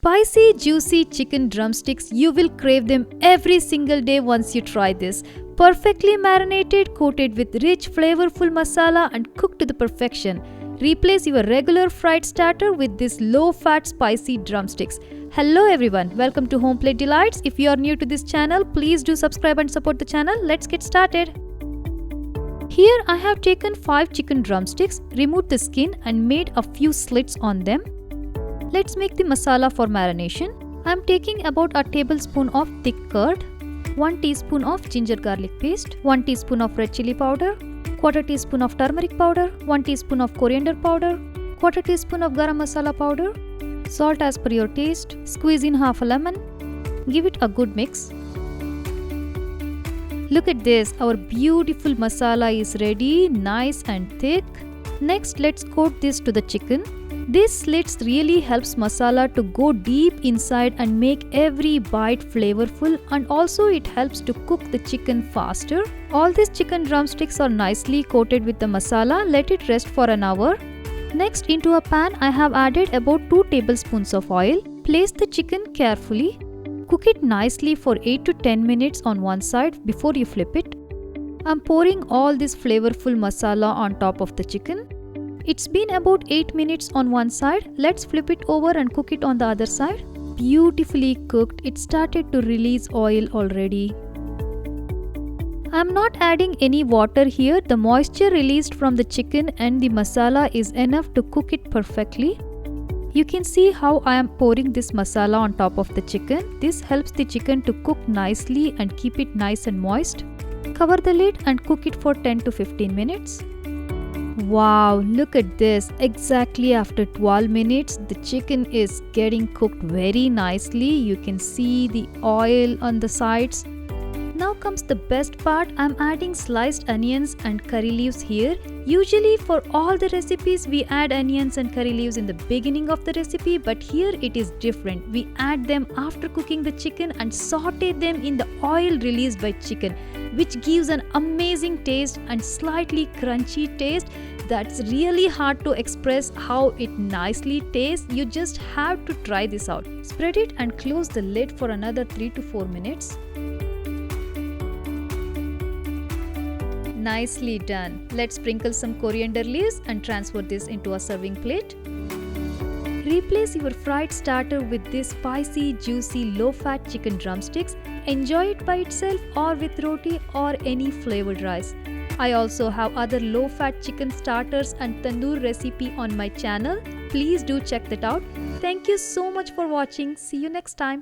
Spicy, juicy chicken drumsticks, you will crave them every single day once you try this. Perfectly marinated, coated with rich, flavorful masala and cooked to the perfection. Replace your regular fried starter with this low-fat spicy drumsticks. Hello everyone, welcome to HomePlateDelights. If you are new to this channel, please do subscribe and support the channel. Let's get started. Here I have taken 5 chicken drumsticks, removed the skin and made a few slits on them. Let's make the masala for marination. I am taking about a tablespoon of thick curd, 1 teaspoon of ginger garlic paste, 1 teaspoon of red chili powder, quarter teaspoon of turmeric powder, 1 teaspoon of coriander powder, quarter teaspoon of garam masala powder, salt as per your taste, squeeze in half a lemon, give it a good mix. Look at this, our beautiful masala is ready, nice and thick. Next, let's coat this to the chicken. These slits really helps masala to go deep inside and make every bite flavorful, and also it helps to cook the chicken faster. All these chicken drumsticks are nicely coated with the masala. Let it rest for an hour. Next, into a pan I have added about 2 tablespoons of oil. Place the chicken carefully. Cook it nicely for 8 to 10 minutes on one side before you flip it. I'm pouring all this flavorful masala on top of the chicken. It's been about 8 minutes on one side. Let's flip it over and cook it on the other side. Beautifully cooked. It started to release oil already. I'm not adding any water here. The moisture released from the chicken and the masala is enough to cook it perfectly. You can see how I am pouring this masala on top of the chicken. This helps the chicken to cook nicely and keep it nice and moist. Cover the lid and cook it for 10 to 15 minutes. Wow, look at this. Exactly after 12 minutes, the chicken is getting cooked very nicely. You can see the oil on the sides. Now comes the best part. I'm adding sliced onions and curry leaves here. Usually for all the recipes, we add onions and curry leaves in the beginning of the recipe, but here it is different. We add them after cooking the chicken and saute them in the oil released by chicken, which gives an amazing taste and slightly crunchy taste. That's really hard to express how it nicely tastes. You just have to try this out. Spread it and close the lid for another 3 to 4 minutes. Nicely done. Let's sprinkle some coriander leaves and transfer this into a serving plate. Replace your fried starter with this spicy, juicy, low-fat chicken drumsticks. Enjoy it by itself or with roti or any flavored rice. I also have other low-fat chicken starters and tandoor recipe on my channel. Please do check that out. Thank you so much for watching. See you next time.